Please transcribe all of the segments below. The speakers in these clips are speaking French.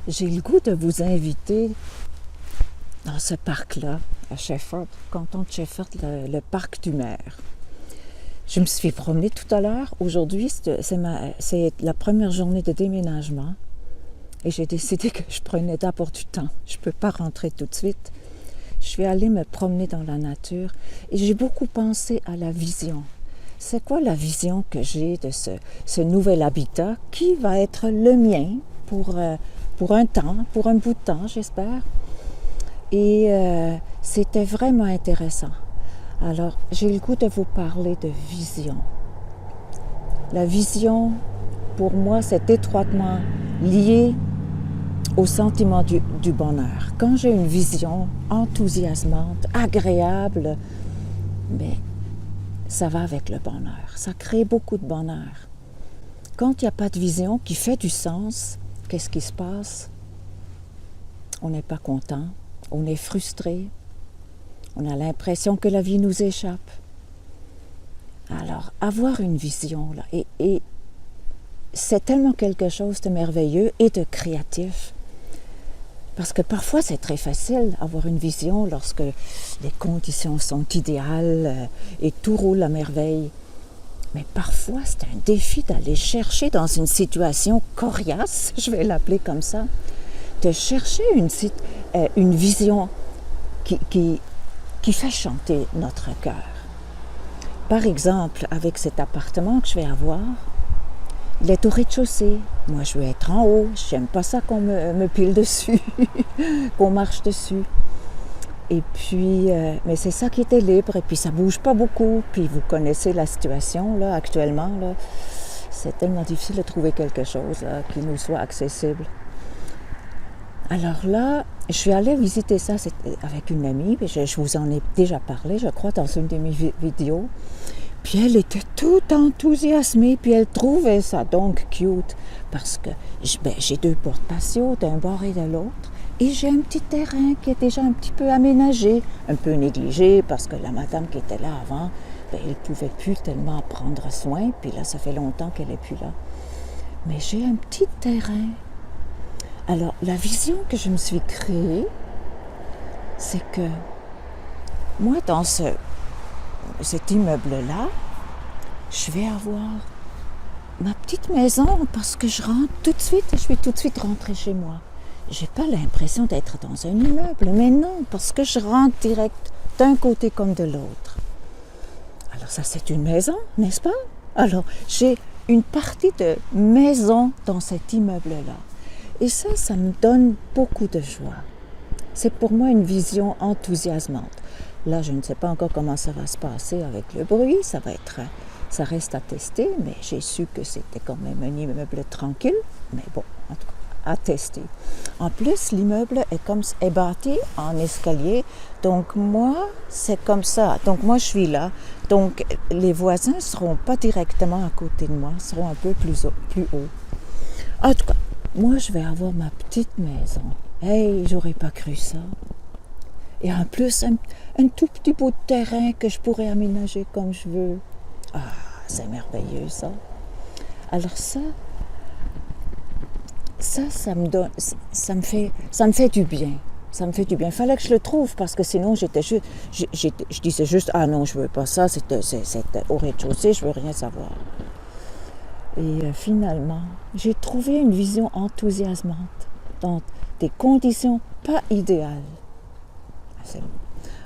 j'ai le goût de vous inviter dans ce parc-là, à Shefford, canton de Shefford, le parc du maire. Je me suis promenée tout à l'heure. Aujourd'hui, c'est la première journée de déménagement. Et j'ai décidé que je prenais d'abord du temps. Je ne peux pas rentrer tout de suite. Je vais aller me promener dans la nature. Et j'ai beaucoup pensé à la vision. C'est quoi la vision que j'ai de ce nouvel habitat qui va être le mien pour un temps, pour un bout de temps, j'espère. Et c'était vraiment intéressant. Alors, j'ai le goût de vous parler de vision. La vision, pour moi, c'est étroitement lié au sentiment du bonheur. Quand j'ai une vision enthousiasmante, agréable, bien, ça va avec le bonheur. Ça crée beaucoup de bonheur. Quand il n'y a pas de vision qui fait du sens, qu'est-ce qui se passe? On n'est pas content, on est frustré, on a l'impression que la vie nous échappe. Alors, avoir une vision, là, et c'est tellement quelque chose de merveilleux et de créatif. Parce que parfois, c'est très facile d'avoir une vision lorsque les conditions sont idéales et tout roule à merveille. Mais parfois, c'est un défi d'aller chercher dans une situation coriace, je vais l'appeler comme ça, de chercher une vision qui fait chanter notre cœur. Par exemple, avec cet appartement que je vais avoir, il est au rez-de-chaussée. Moi, je veux être en haut. J'aime pas ça qu'on me pile dessus, qu'on marche dessus. Et puis, mais c'est ça qui était libre. Et puis, ça bouge pas beaucoup. Puis, vous connaissez la situation, là, actuellement. Là. C'est tellement difficile de trouver quelque chose là, qui nous soit accessible. Alors là, je suis allée visiter ça avec une amie. Puis je vous en ai déjà parlé, je crois, dans une de mes vidéos. Puis elle était toute enthousiasmée, puis elle trouvait ça donc cute, parce que j'ai 2 portes patio d'un bord et de l'autre, et j'ai un petit terrain qui est déjà un petit peu aménagé, un peu négligé, parce que la madame qui était là avant, elle ne pouvait plus tellement prendre soin, puis là, ça fait longtemps qu'elle n'est plus là. Mais j'ai un petit terrain. Alors, la vision que je me suis créée, c'est que moi, dans cet immeuble-là, je vais avoir ma petite maison parce que je rentre tout de suite et je vais tout de suite rentrer chez moi. J'ai pas l'impression d'être dans un immeuble, mais non, parce que je rentre direct d'un côté comme de l'autre. Alors ça, c'est une maison, n'est-ce pas? Alors, j'ai une partie de maison dans cet immeuble-là. Et ça me donne beaucoup de joie. C'est pour moi une vision enthousiasmante. Là, je ne sais pas encore comment ça va se passer avec le bruit. Ça reste à tester, mais j'ai su que c'était quand même un immeuble tranquille. Mais bon, en tout cas, à tester. En plus, l'immeuble est bâti en escalier. Donc moi, c'est comme ça. Donc moi, je suis là. Donc les voisins ne seront pas directement à côté de moi, seront un peu plus haut. En tout cas, moi, je vais avoir ma petite maison. Hey, j'aurais pas cru ça. Et en plus, un tout petit bout de terrain que je pourrais aménager comme je veux. Ah, c'est merveilleux, ça. Alors ça me fait du bien. Ça me fait du bien. Il fallait que je le trouve parce que sinon, je disais juste, ah non, je veux pas ça, c'était au rez-de-chaussée, je veux rien savoir. Et finalement, j'ai trouvé une vision enthousiasmante dans des conditions pas idéales.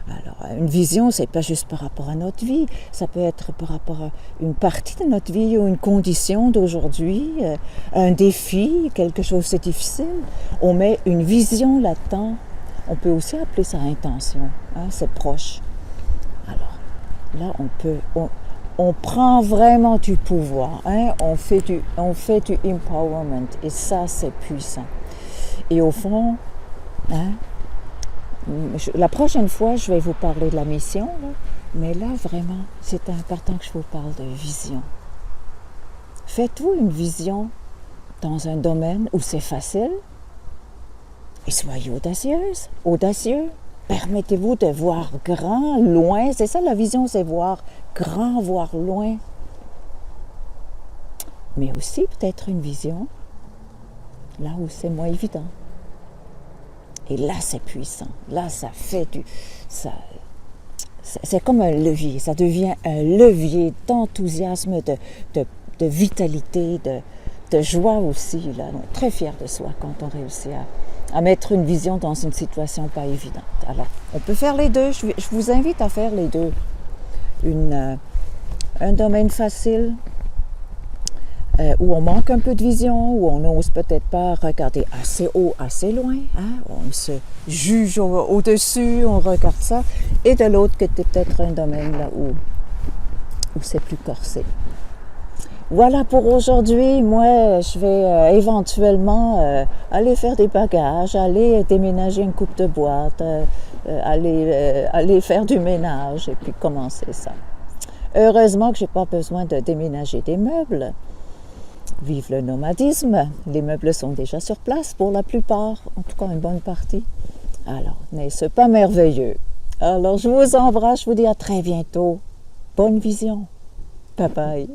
Alors, une vision, c'est pas juste par rapport à notre vie, ça peut être par rapport à une partie de notre vie ou une condition d'aujourd'hui, un défi, quelque chose de difficile. On met une vision là-dedans. On peut aussi appeler ça intention, hein, c'est proche. Alors, là, on prend vraiment du pouvoir, hein, on fait du empowerment, et ça, c'est puissant. Et au fond, hein, la prochaine fois, je vais vous parler de la mission, là, mais là, vraiment, c'est important que je vous parle de vision. Faites-vous une vision dans un domaine où c'est facile et soyez audacieux. Permettez-vous de voir grand, loin. C'est ça la vision, c'est voir grand, voir loin. Mais aussi peut-être une vision là où c'est moins évident. Et là, c'est puissant. Là, ça fait du... C'est comme un levier. Ça devient un levier d'enthousiasme, de vitalité, de joie aussi. Là. On est très fiers de soi quand on réussit à mettre une vision dans une situation pas évidente. Alors, on peut faire les deux. Je vous invite à faire les deux. Un domaine facile, où on manque un peu de vision, où on n'ose peut-être pas regarder assez haut, assez loin. Hein? On se juge au-dessus, on regarde ça. Et de l'autre côté, peut-être un domaine là où c'est plus corsé. Voilà pour aujourd'hui. Moi, je vais éventuellement aller faire des bagages, aller déménager une coupe de boîtes, aller faire du ménage et puis commencer ça. Heureusement que je n'ai pas besoin de déménager des meubles. Vive le nomadisme. Les meubles sont déjà sur place pour la plupart, en tout cas une bonne partie. Alors, n'est-ce pas merveilleux? Alors, je vous embrasse, je vous dis à très bientôt. Bonne vision. Bye bye.